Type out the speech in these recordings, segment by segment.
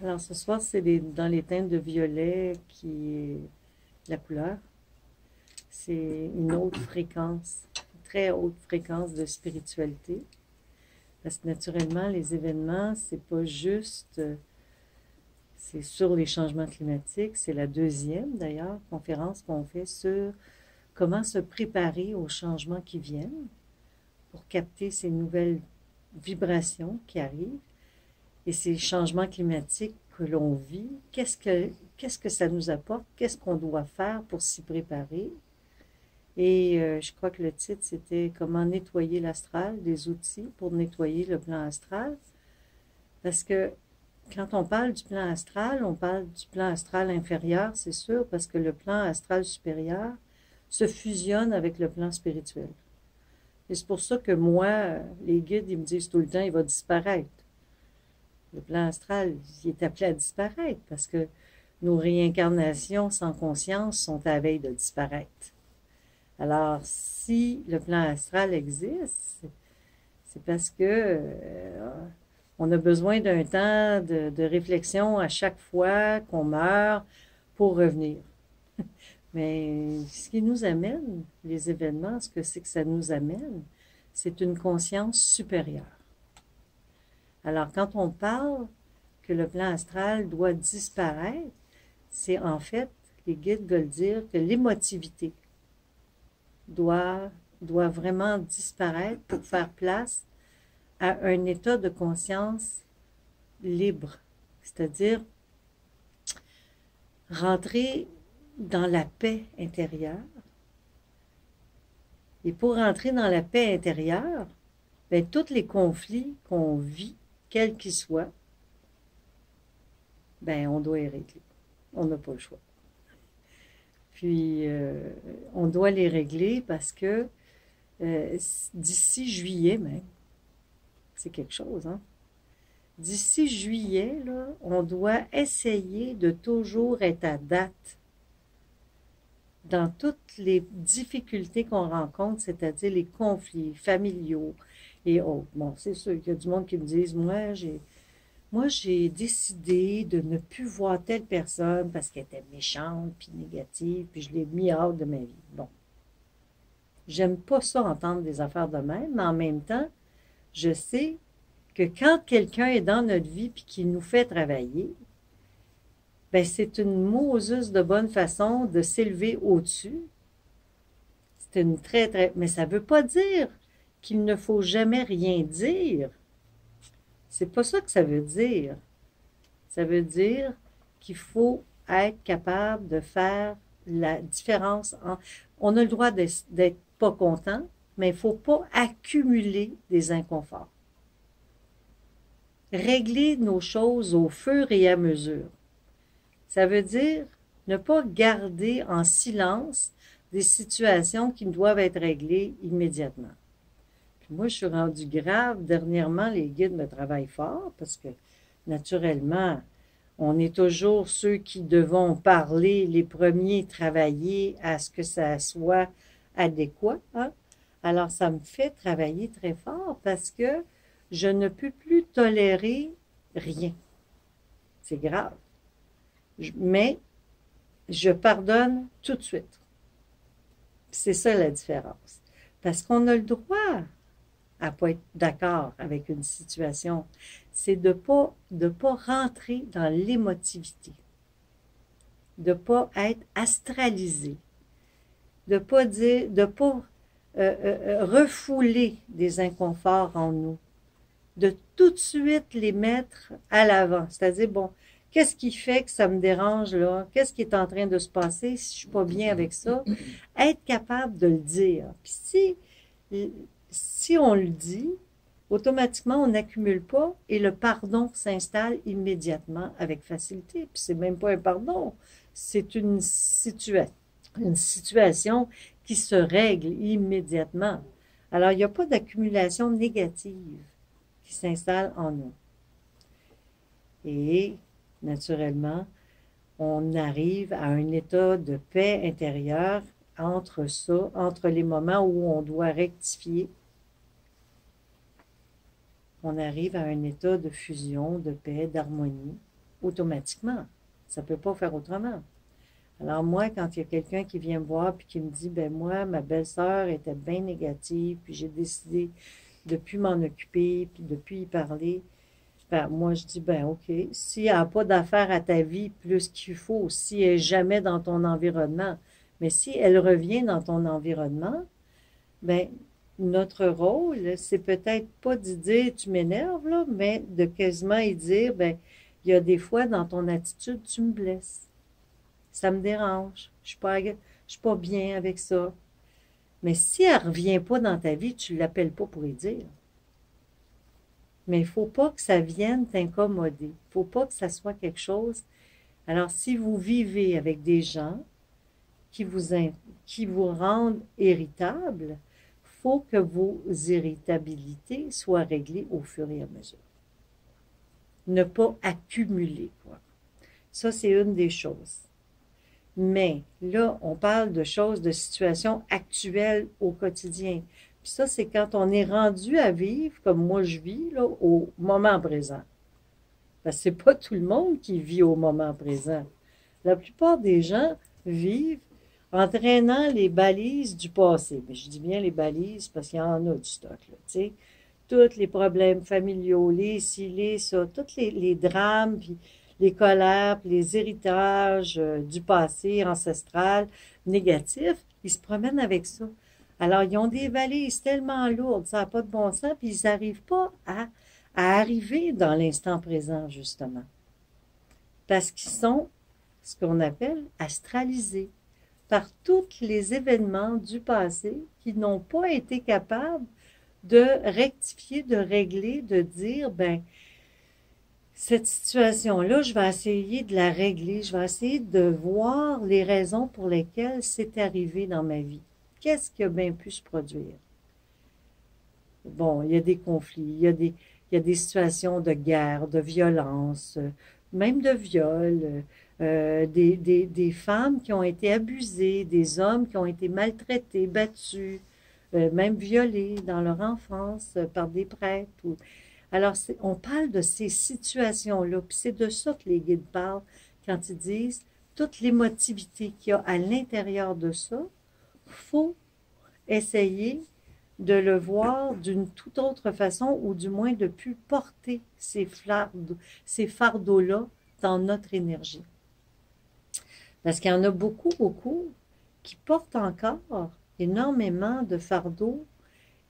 Alors ce soir, c'est dans les teintes de violet qui est la couleur. C'est une haute fréquence, une très haute fréquence de spiritualité. Parce que naturellement, les événements, c'est pas juste, c'est sur les changements climatiques. C'est la deuxième, d'ailleurs, conférence qu'on fait sur comment se préparer aux changements qui viennent pour capter ces nouvelles vibrations qui arrivent et ces changements climatiques que l'on vit. Qu'est-ce que ça nous apporte? Qu'est-ce qu'on doit faire pour s'y préparer? Et je crois que le titre, c'était comment nettoyer l'astral, des outils pour nettoyer le plan astral. Parce que quand on parle du plan astral, on parle du plan astral inférieur, c'est sûr, parce que le plan astral supérieur se fusionne avec le plan spirituel. Et c'est pour ça que moi, les guides, ils me disent tout le temps, il va disparaître. Le plan astral, il est appelé à disparaître parce que nos réincarnations sans conscience sont à la veille de disparaître. Alors, si le plan astral existe, c'est parce que on a besoin d'un temps de réflexion à chaque fois qu'on meurt pour revenir. Mais ce qui nous amène, les événements, ce que c'est que ça nous amène, c'est une conscience supérieure. Alors, quand on parle que le plan astral doit disparaître, c'est en fait, les guides veulent dire que l'émotivité doit vraiment disparaître pour faire place à un état de conscience libre, c'est-à-dire rentrer dans la paix intérieure. Et pour rentrer dans la paix intérieure, bien, tous les conflits qu'on vit, quels qu'ils soient, ben, on doit les régler. On n'a pas le choix. Puis, on doit les régler parce que d'ici juillet même, c'est quelque chose, hein? D'ici juillet, là, on doit essayer de toujours être à date dans toutes les difficultés qu'on rencontre, c'est-à-dire les conflits familiaux et autres. Bon, c'est sûr qu'il y a du monde qui me disent, moi, j'ai décidé de ne plus voir telle personne parce qu'elle était méchante, puis négative, puis je l'ai mis hors de ma vie. Bon, j'aime pas ça entendre des affaires de même, mais en même temps, je sais que quand quelqu'un est dans notre vie puis qu'il nous fait travailler, ben c'est une Moses de bonne façon de s'élever au-dessus. C'est une mais ça veut pas dire qu'il ne faut jamais rien dire. C'est pas ça que ça veut dire. Ça veut dire qu'il faut être capable de faire la différence. On a le droit d'être pas content, mais il faut pas accumuler des inconforts. Régler nos choses au fur et à mesure. Ça veut dire ne pas garder en silence des situations qui doivent être réglées immédiatement. Puis moi, je suis rendue grave. Dernièrement, les guides me travaillent fort parce que, naturellement, on est toujours ceux qui devons parler, les premiers travailler à ce que ça soit adéquat, hein? Alors, ça me fait travailler très fort parce que je ne peux plus tolérer rien. C'est grave. Mais je pardonne tout de suite. C'est ça la différence. Parce qu'on a le droit à pas être d'accord avec une situation. C'est de pas rentrer dans l'émotivité. De pas être astralisé. De pas refouler des inconforts en nous. De tout de suite les mettre à l'avant. C'est-à-dire, bon, qu'est-ce qui fait que ça me dérange là? Qu'est-ce qui est en train de se passer si je suis pas bien avec ça? Être capable de le dire. Puis si on le dit, automatiquement, on n'accumule pas et le pardon s'installe immédiatement avec facilité. Puis c'est même pas un pardon, c'est une situation qui se règle immédiatement. Alors, il n'y a pas d'accumulation négative qui s'installe en nous. Et, naturellement, on arrive à un état de paix intérieure entre ça, entre les moments où on doit rectifier. On arrive à un état de fusion, de paix, d'harmonie. automatiquement. Ça ne peut pas faire autrement. Alors moi, quand il y a quelqu'un qui vient me voir puis qui me dit, ben moi, ma belle-sœur était bien négative, puis j'ai décidé de plus m'en occuper, puis de plus y parler, ben moi je dis, ben ok, si elle n'a pas d'affaire à ta vie plus qu'il faut, si elle n'est jamais dans ton environnement, mais si elle revient dans ton environnement, ben notre rôle, c'est peut-être pas d'y dire tu m'énerves, là, mais de quasiment y dire, ben il y a des fois dans ton attitude, tu me blesses. Ça me dérange. Je suis pas bien avec ça. Mais si elle ne revient pas dans ta vie, tu ne l'appelles pas pour y dire. Mais il ne faut pas que ça vienne t'incommoder. Il ne faut pas que ça soit quelque chose. Alors, si vous vivez avec des gens qui vous rendent irritable, il faut que vos irritabilités soient réglées au fur et à mesure. Ne pas accumuler, quoi. Ça, c'est une des choses. Mais là, on parle de choses, de situations actuelles au quotidien. Puis ça, c'est quand on est rendu à vivre, comme moi je vis, là, au moment présent. Parce que c'est pas tout le monde qui vit au moment présent. La plupart des gens vivent en traînant les balises du passé. Mais je dis bien les balises parce qu'il y en a du stock, là, tu sais. Tous les problèmes familiaux, les ci, les ça, tous les drames, puis les colères, puis les héritages du passé ancestral négatif, ils se promènent avec ça. Alors, ils ont des valises tellement lourdes, ça n'a pas de bon sens, puis ils n'arrivent pas à arriver dans l'instant présent, justement. Parce qu'ils sont ce qu'on appelle astralisés par tous les événements du passé qui n'ont pas été capables de rectifier, de régler, de dire, ben, cette situation-là, je vais essayer de la régler, je vais essayer de voir les raisons pour lesquelles c'est arrivé dans ma vie. Qu'est-ce qui a bien pu se produire? Bon, il y a des conflits, il y a des situations de guerre, de violence, même de viol, des femmes qui ont été abusées, des hommes qui ont été maltraités, battus, même violés dans leur enfance par des prêtres. Alors, on parle de ces situations-là, puis c'est de ça que les guides parlent quand ils disent toute l'émotivité qu'il y a à l'intérieur de ça, faut essayer de le voir d'une toute autre façon, ou du moins de plus porter ces fardeaux-là dans notre énergie. Parce qu'il y en a beaucoup, beaucoup qui portent encore énormément de fardeaux,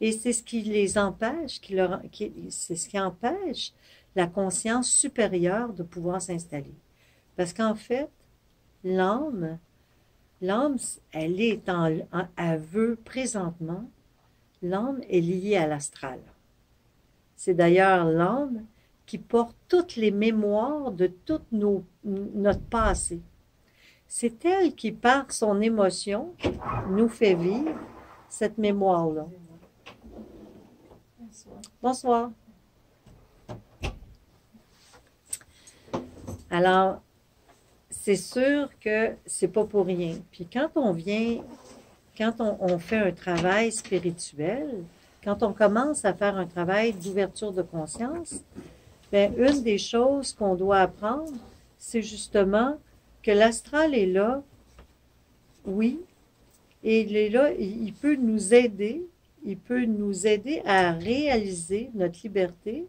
et c'est ce qui les empêche, c'est ce qui empêche la conscience supérieure de pouvoir s'installer. Parce qu'en fait, l'âme, elle est elle veut présentement, l'âme est liée à l'astral. C'est d'ailleurs l'âme qui porte toutes les mémoires de tout notre passé. C'est elle qui, par son émotion, nous fait vivre cette mémoire-là. Bonsoir. Alors, c'est sûr que c'est pas pour rien. Puis quand on fait un travail spirituel, quand on commence à faire un travail d'ouverture de conscience, bien, une des choses qu'on doit apprendre, c'est justement que l'astral est là, oui, et il est là, il peut nous aider à réaliser notre liberté,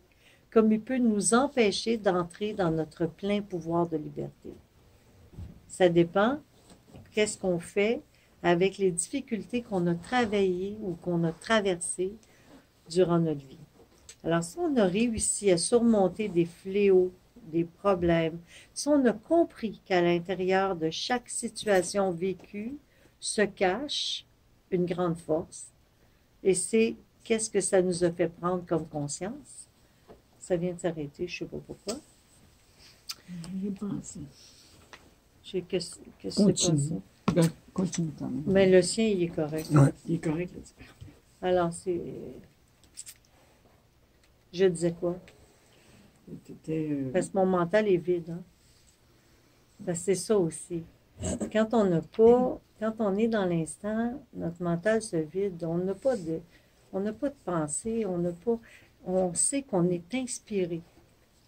comme il peut nous empêcher d'entrer dans notre plein pouvoir de liberté. Ça dépend qu'est-ce qu'on fait avec les difficultés qu'on a travaillées ou qu'on a traversées durant notre vie. Alors, si on a réussi à surmonter des fléaux, des problèmes, si on a compris qu'à l'intérieur de chaque situation vécue se cache une grande force, et c'est qu'est-ce que ça nous a fait prendre comme conscience. Ça vient de s'arrêter, je ne sais pas pourquoi. J'ai pensé. Qu'est-ce qui s'est passé? Continue quand même. Mais le sien, il est correct. Ouais. Il est correct, là, c'est parfait. Alors, c'est... Je disais quoi? Parce que mon mental est vide. Hein? Parce que c'est ça aussi. Quand on est dans l'instant, notre mental se vide. On n'a pas de pensée. On sait qu'on est inspiré.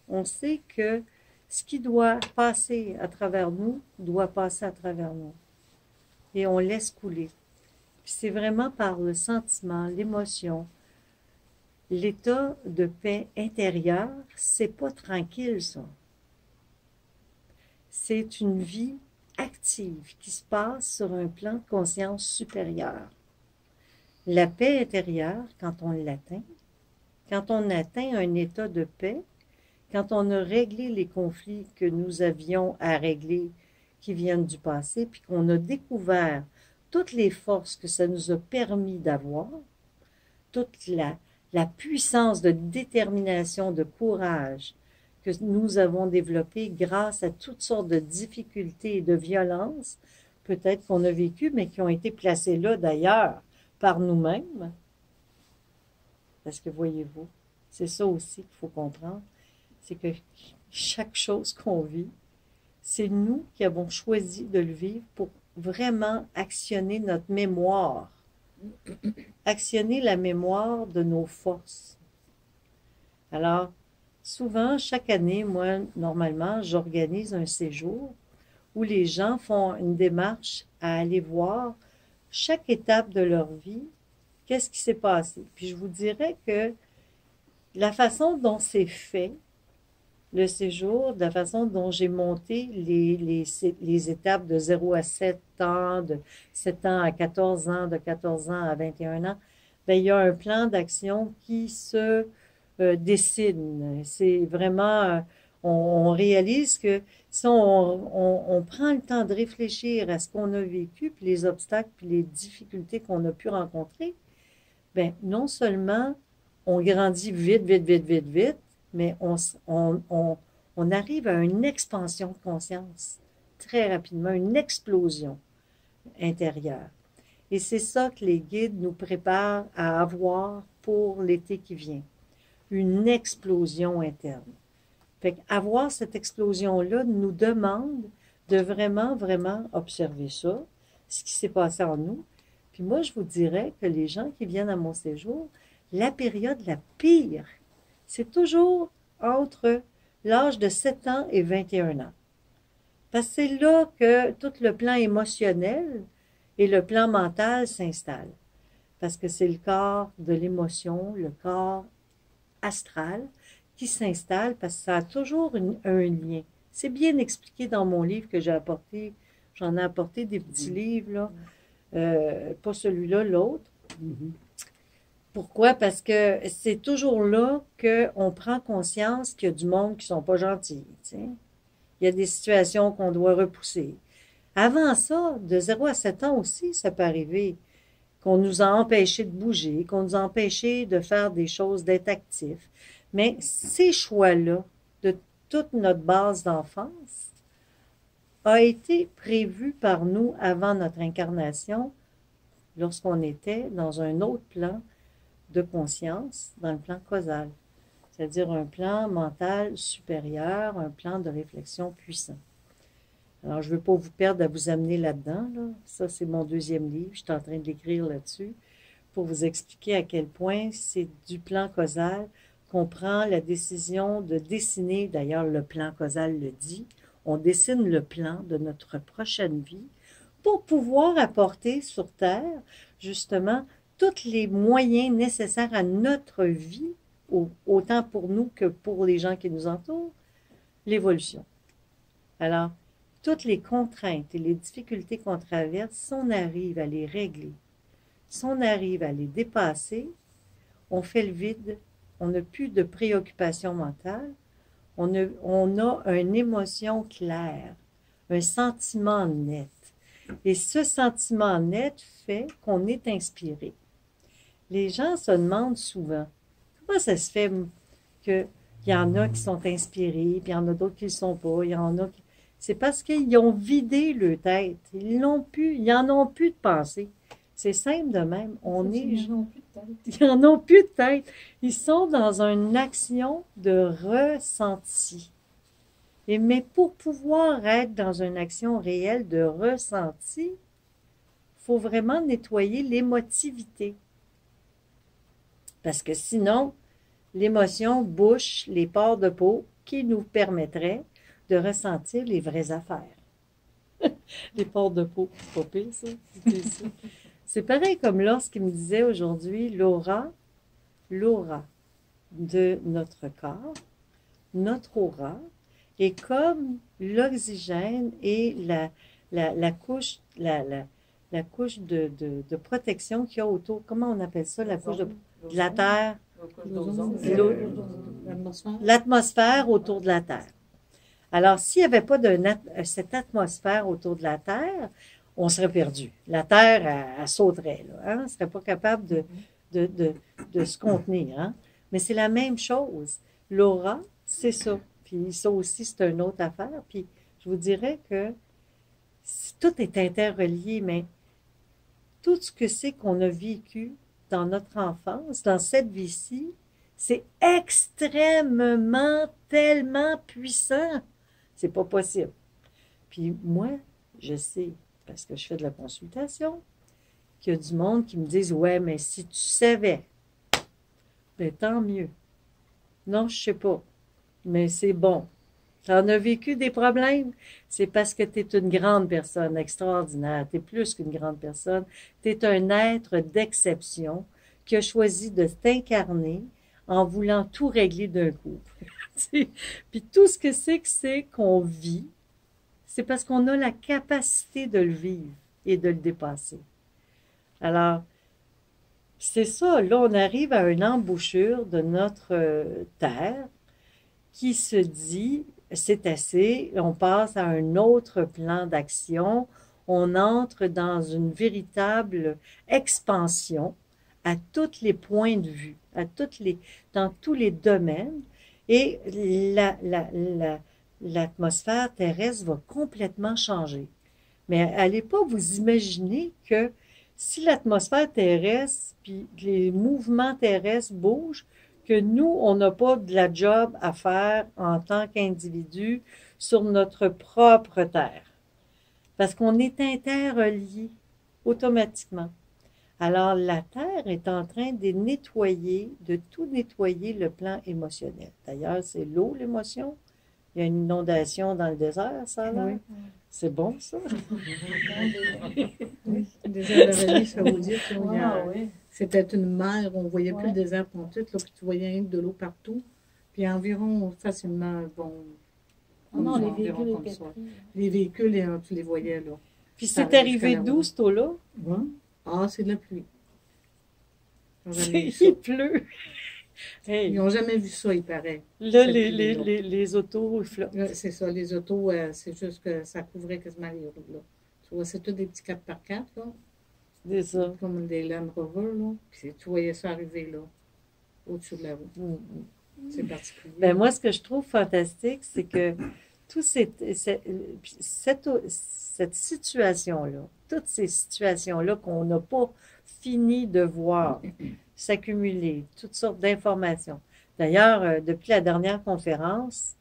On sait que Ce qui doit passer à travers nous, doit passer à travers nous. Et on laisse couler. Puis c'est vraiment par le sentiment, l'émotion, l'état de paix intérieure, c'est pas tranquille, ça. C'est une vie active qui se passe sur un plan de conscience supérieur. La paix intérieure, quand on l'atteint, quand on atteint un état de paix, quand on a réglé les conflits que nous avions à régler qui viennent du passé, puis qu'on a découvert toutes les forces que ça nous a permis d'avoir, toute la puissance de détermination, de courage que nous avons développée grâce à toutes sortes de difficultés et de violences, peut-être qu'on a vécu, mais qui ont été placées là d'ailleurs par nous-mêmes. Parce que voyez-vous, c'est ça aussi qu'il faut comprendre, c'est que chaque chose qu'on vit, c'est nous qui avons choisi de le vivre pour vraiment actionner notre mémoire, actionner la mémoire de nos forces. Alors, souvent, chaque année, moi, normalement, j'organise un séjour où les gens font une démarche à aller voir chaque étape de leur vie, qu'est-ce qui s'est passé. Puis je vous dirais que la façon dont c'est fait, le séjour, de la façon dont j'ai monté les étapes de 0 à 7 ans, de 7 ans à 14 ans, de 14 ans à 21 ans, bien, il y a un plan d'action qui se dessine. C'est vraiment, on réalise que si on prend le temps de réfléchir à ce qu'on a vécu, puis les obstacles, puis les difficultés qu'on a pu rencontrer, bien, non seulement on grandit vite, vite, vite, vite, vite, mais on arrive à une expansion de conscience très rapidement, une explosion intérieure. Et c'est ça que les guides nous préparent à avoir pour l'été qui vient. Une explosion interne. Fait qu'avoir cette explosion-là nous demande de vraiment, vraiment observer ça, ce qui s'est passé en nous. Puis moi, je vous dirais que les gens qui viennent à mon séjour, la période la pire, c'est toujours entre l'âge de 7 ans et 21 ans. Parce que c'est là que tout le plan émotionnel et le plan mental s'installent. Parce que c'est le corps de l'émotion, le corps astral qui s'installe parce que ça a toujours un lien. C'est bien expliqué dans mon livre que j'ai apporté. J'en ai apporté des petits livres, là. Pas celui-là, l'autre. Pourquoi? Parce que c'est toujours là qu'on prend conscience qu'il y a du monde qui ne sont pas gentils. T'sais. Il y a des situations qu'on doit repousser. Avant ça, de 0 à 7 ans aussi, ça peut arriver qu'on nous a empêchés de bouger, qu'on nous a empêchés de faire des choses, d'être actifs. Mais ces choix-là, de toute notre base d'enfance, a été prévu par nous avant notre incarnation, lorsqu'on était dans un autre plan de conscience, dans le plan causal, c'est-à-dire un plan mental supérieur, un plan de réflexion puissant. Alors, je ne veux pas vous perdre à vous amener là-dedans, là. Ça, c'est mon deuxième livre, je suis en train de l'écrire là-dessus, pour vous expliquer à quel point c'est du plan causal qu'on prend la décision de dessiner, d'ailleurs le plan causal le dit, on dessine le plan de notre prochaine vie pour pouvoir apporter sur Terre, justement, tous les moyens nécessaires à notre vie, autant pour nous que pour les gens qui nous entourent, l'évolution. Alors, toutes les contraintes et les difficultés qu'on traverse, si on arrive à les régler, si on arrive à les dépasser, on fait le vide, on n'a plus de préoccupation mentale, on a une émotion claire, un sentiment net. Et ce sentiment net fait qu'on est inspiré. Les gens se demandent souvent, comment ça se fait qu'il y en a qui sont inspirés, puis il y en a d'autres qui ne le sont pas, il y en a qui... C'est parce qu'ils ont vidé leur tête. Ils n'en ont plus de pensée. C'est simple de même. Ils n'en ont plus de tête. Ils n'en ont plus de tête. Ils sont dans une action de ressenti. Mais pour pouvoir être dans une action réelle de ressenti, il faut vraiment nettoyer l'émotivité. Parce que sinon, l'émotion bouche les pores de peau qui nous permettraient de ressentir les vraies affaires. Les portes de peau, c'est pas pire, ça. C'est pareil comme lorsqu'il me disait aujourd'hui, l'aura de notre corps, notre aura, est comme l'oxygène et la couche, la couche de protection qu'il y a autour. Comment on appelle ça, la couche de la Terre? L'atmosphère autour de la Terre. Alors, s'il n'y avait pas cette atmosphère autour de la Terre, on serait perdu. La Terre, elle sauterait, là, hein? On ne serait pas capable de se contenir. Hein? Mais c'est la même chose. L'aura, c'est ça. Puis ça aussi, c'est une autre affaire. Puis je vous dirais que tout est interrelié, mais tout ce que c'est qu'on a vécu dans notre enfance, dans cette vie-ci, c'est extrêmement, tellement puissant. C'est pas possible. Puis moi, je sais, parce que je fais de la consultation, qu'il y a du monde qui me disent « Ouais, mais si tu savais, ben tant mieux. » Non, je sais pas, mais c'est bon. Tu en as vécu des problèmes? C'est parce que tu es une grande personne, extraordinaire. Tu es plus qu'une grande personne. Tu es un être d'exception qui a choisi de t'incarner en voulant tout régler d'un coup. Puis tout ce que c'est qu'on vit, c'est parce qu'on a la capacité de le vivre et de le dépasser. Alors, c'est ça, là, on arrive à une embouchure de notre terre qui se dit, c'est assez, on passe à un autre plan d'action, on entre dans une véritable expansion à tous les points de vue, dans tous les domaines, et l'atmosphère terrestre va complètement changer. Mais allez pas vous imaginer que si l'atmosphère terrestre puis les mouvements terrestres bougent, que nous, on n'a pas de la job à faire en tant qu'individu sur notre propre terre. Parce qu'on est interreliés automatiquement. Alors, la Terre est en train de nettoyer, de tout nettoyer le plan émotionnel. D'ailleurs, c'est l'eau, l'émotion. Il y a une inondation dans le désert, ça, là. Oui. C'est bon, ça? Oui, le désert d'Arabie Saoudite, c'était une mer, on ne voyait plus le désert pantoute, là, puis tu voyais de l'eau partout. Puis environ, facilement, bon... Non, les véhicules étaient les véhicules, tu les voyais, là. Puis c'est arrivé d'où, cette eau-là? Ouais. Ah, c'est de la pluie. Il pleut. Hey. Ils n'ont jamais vu ça, il paraît. Là, les autos, ils flottent. C'est ça, les autos, c'est juste que ça couvrait quasiment les roues, là. Tu vois, c'est tous des petits 4x4, là. C'est ça. Comme des Land Rover, là. Puis tu voyais ça arriver, là, au-dessus de la route. C'est particulier. Ben, moi, ce que je trouve fantastique, c'est que cette situation-là, toutes ces situations-là qu'on n'a pas fini de voir s'accumuler, toutes sortes d'informations. D'ailleurs, depuis la dernière conférence,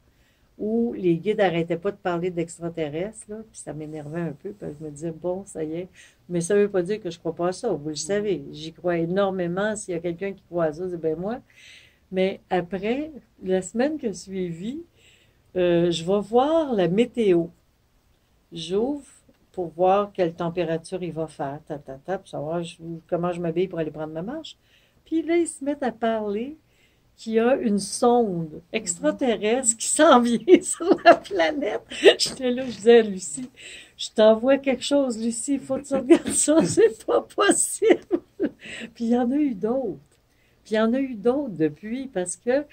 où les guides n'arrêtaient pas de parler d'extraterrestres, là, puis ça m'énervait un peu, parce que je me disais, bon, ça y est, mais ça ne veut pas dire que je ne crois pas à ça, vous le savez, j'y crois énormément, s'il y a quelqu'un qui croit à ça, c'est bien moi. Mais après, la semaine qui a suivi, je vais voir la météo. J'ouvre pour voir quelle température il va faire, pour savoir comment je m'habille pour aller prendre ma marche. Puis là, ils se mettent à parler qu'il y a une sonde extraterrestre qui s'en vient sur la planète. J'étais là, je disais à Lucie, je t'envoie quelque chose, Lucie, il faut que tu regardes ça, c'est pas possible. Puis il y en a eu d'autres. Puis il y en a eu d'autres depuis, parce que,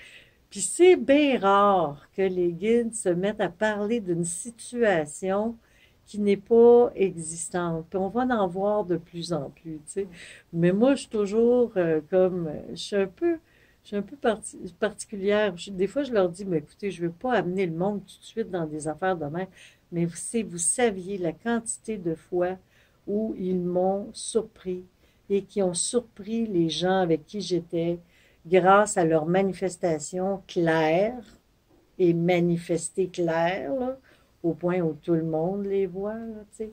puis c'est bien rare que les guides se mettent à parler d'une situation qui n'est pas existante. Puis on va en voir de plus en plus, tu sais. Mais moi, je suis toujours je suis un peu particulière. Des fois, je leur dis, mais écoutez, je ne veux pas amener le monde tout de suite dans des affaires de même, mais vous saviez la quantité de fois où ils m'ont surpris et qui ont surpris les gens avec qui j'étais grâce à leur manifestation claire et manifestée claire, là, au point où tout le monde les voit, là, tu sais.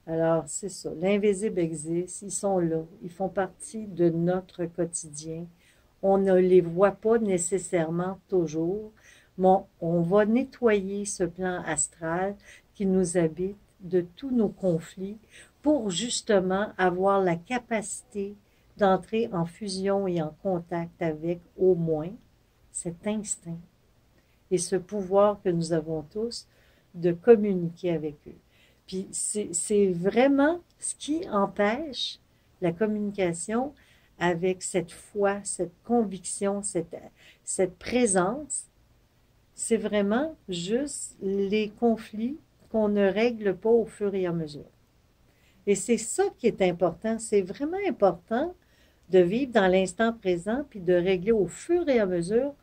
Alors, c'est ça. L'invisible existe. Ils sont là. Ils font partie de notre quotidien. On ne les voit pas nécessairement toujours, Bon, on va nettoyer ce plan astral qui nous habite de tous nos conflits pour justement avoir la capacité d'entrer en fusion et en contact avec au moins cet instinct et ce pouvoir que nous avons tous de communiquer avec eux. Puis c'est vraiment ce qui empêche la communication avec cette foi, cette conviction, cette présence. C'est vraiment juste les conflits qu'on ne règle pas au fur et à mesure. Et c'est ça qui est important. C'est vraiment important de vivre dans l'instant présent puis de régler au fur et à mesure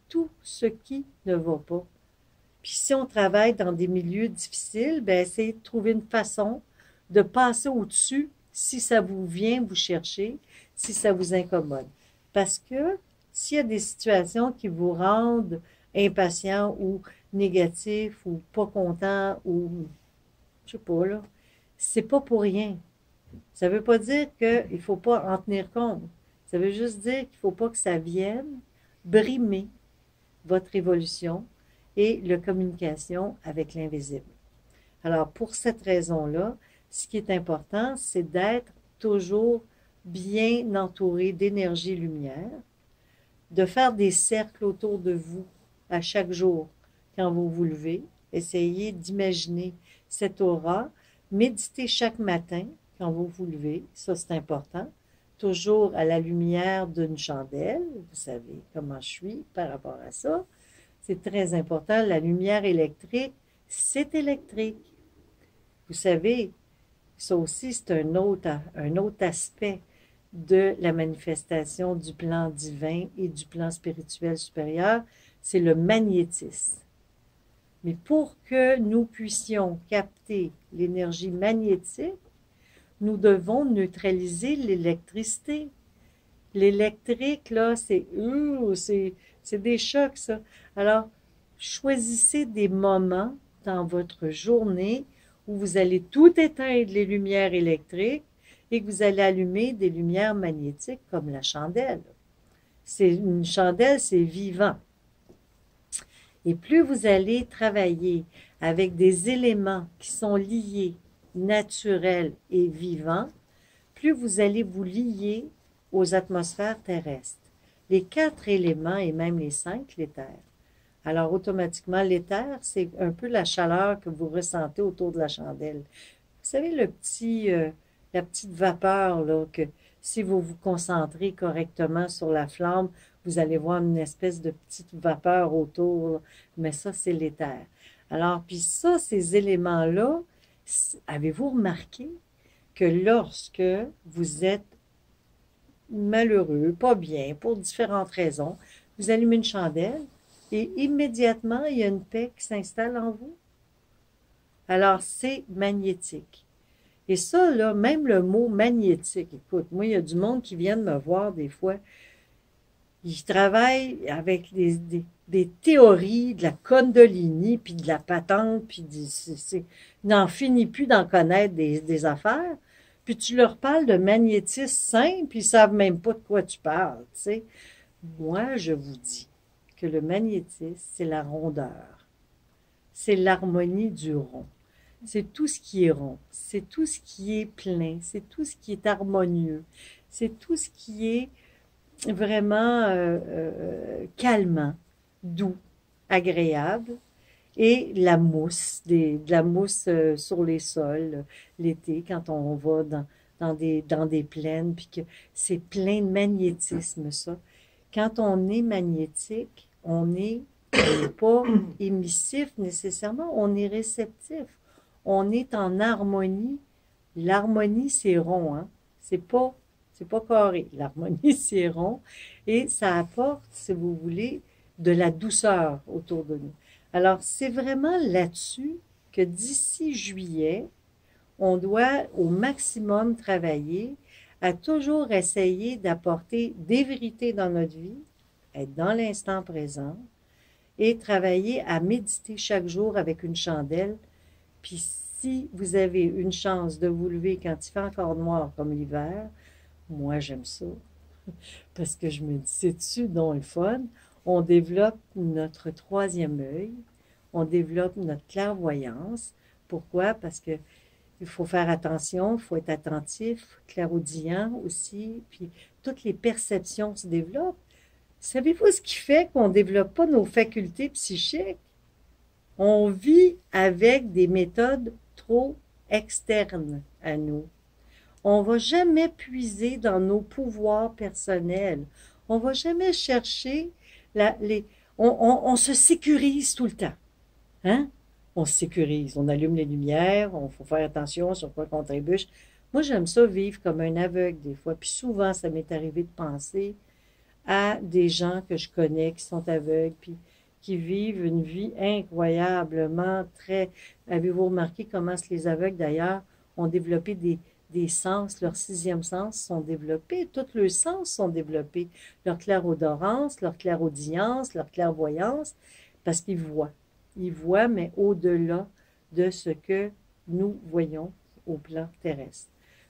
tout ce qui ne va pas. Puis si on travaille dans des milieux difficiles, ben c'est de trouver une façon de passer au-dessus si ça vous vient vous chercher, si ça vous incommode. Parce que s'il y a des situations qui vous rendent impatient ou négatif ou pas content ou je sais pas là, c'est pas pour rien. Ça veut pas dire qu'il faut pas en tenir compte. Ça veut juste dire qu'il faut pas que ça vienne brimer votre évolution et la communication avec l'invisible. Alors, pour cette raison-là, ce qui est important, c'est d'être toujours bien entouré d'énergie-lumière, de faire des cercles autour de vous à chaque jour quand vous vous levez. Essayez d'imaginer cette aura. Méditez chaque matin quand vous vous levez. Ça, c'est important. Toujours à la lumière d'une chandelle. Vous savez comment je suis par rapport à ça. C'est très important. La lumière électrique, c'est électrique. Vous savez, ça aussi, c'est un autre aspect de la manifestation du plan divin et du plan spirituel supérieur, c'est le magnétisme. Mais pour que nous puissions capter l'énergie magnétique, nous devons neutraliser l'électricité. L'électrique, là, c'est des chocs, ça. Alors, choisissez des moments dans votre journée où vous allez tout éteindre les lumières électriques et que vous allez allumer des lumières magnétiques comme la chandelle. Une chandelle, c'est vivant. Et plus vous allez travailler avec des éléments qui sont liés, naturels et vivants, plus vous allez vous lier aux atmosphères terrestres. Les 4 éléments et même les 5, l'éther. Alors, automatiquement, l'éther, c'est un peu la chaleur que vous ressentez autour de la chandelle. Vous savez, la petite vapeur, là, que si vous vous concentrez correctement sur la flamme, vous allez voir une espèce de petite vapeur autour, là. Mais ça, c'est l'éther. Alors, puis ça, ces éléments-là, avez-vous remarqué que lorsque vous êtes malheureux, pas bien, pour différentes raisons, vous allumez une chandelle et immédiatement, il y a une paix qui s'installe en vous? Alors, c'est magnétique. Et ça, là, même le mot magnétique, écoute, moi, il y a du monde qui vient de me voir des fois, ils travaillent avec des théories, de la Kundalini, puis de la patente, puis n'en finit plus d'en connaître des affaires, puis tu leur parles de magnétisme simple, puis ils savent même pas de quoi tu parles, tu sais. Moi, je vous dis que le magnétisme, c'est la rondeur. C'est l'harmonie du rond. C'est tout ce qui est rond. C'est tout ce qui est plein. C'est tout ce qui est harmonieux. C'est tout ce qui est vraiment calmant, doux, agréable. Et la mousse, de la mousse sur les sols l'été, quand on va dans des plaines, puis que c'est plein de magnétisme, ça. Quand on est magnétique, on n'est pas émissif nécessairement, on est réceptif. On est en harmonie. L'harmonie, c'est rond, hein? C'est pas carré. L'harmonie, c'est rond. Et ça apporte, si vous voulez, de la douceur autour de nous. Alors, c'est vraiment là-dessus que d'ici juillet, on doit au maximum travailler à toujours essayer d'apporter des vérités dans notre vie, être dans l'instant présent et travailler à méditer chaque jour avec une chandelle. Puis si vous avez une chance de vous lever quand il fait encore noir comme l'hiver, moi j'aime ça. Parce que je me dis, c'est-tu donc le fun? On développe notre troisième œil, on développe notre clairvoyance. Pourquoi? Parce que il faut faire attention, il faut être attentif, clairaudient aussi, puis toutes les perceptions se développent. Savez-vous ce qui fait qu'on ne développe pas nos facultés psychiques? On vit avec des méthodes trop externes à nous. On ne va jamais puiser dans nos pouvoirs personnels. On ne va jamais chercher on se sécurise tout le temps. Hein? On se sécurise, on allume les lumières, on faut faire attention sur quoi qu'on trébuche. Moi, j'aime ça vivre comme un aveugle des fois. Puis souvent, ça m'est arrivé de penser à des gens que je connais qui sont aveugles, puis qui vivent une vie incroyablement très... Avez-vous remarqué comment les aveugles, d'ailleurs, ont développé des sens, leurs sixième sens sont développés, tous leurs sens sont développés, leur clairaudorance, leur clairaudience, leur clairvoyance, parce qu'ils voient. Ils voient, mais au-delà de ce que nous voyons au plan terrestre.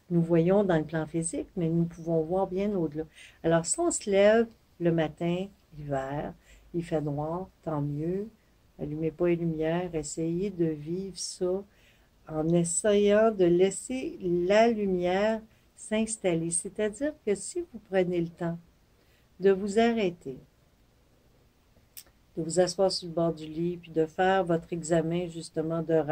Nous voyons dans le plan physique, mais nous pouvons voir bien au-delà. Alors, si on se lève le matin, hiver, il fait noir, tant mieux. Allumez pas les lumières, essayez de vivre ça en essayant de laisser la lumière s'installer. C'est-à-dire que si vous prenez le temps de vous arrêter, de vous asseoir sur le bord du lit, puis de faire votre examen justement de rêve,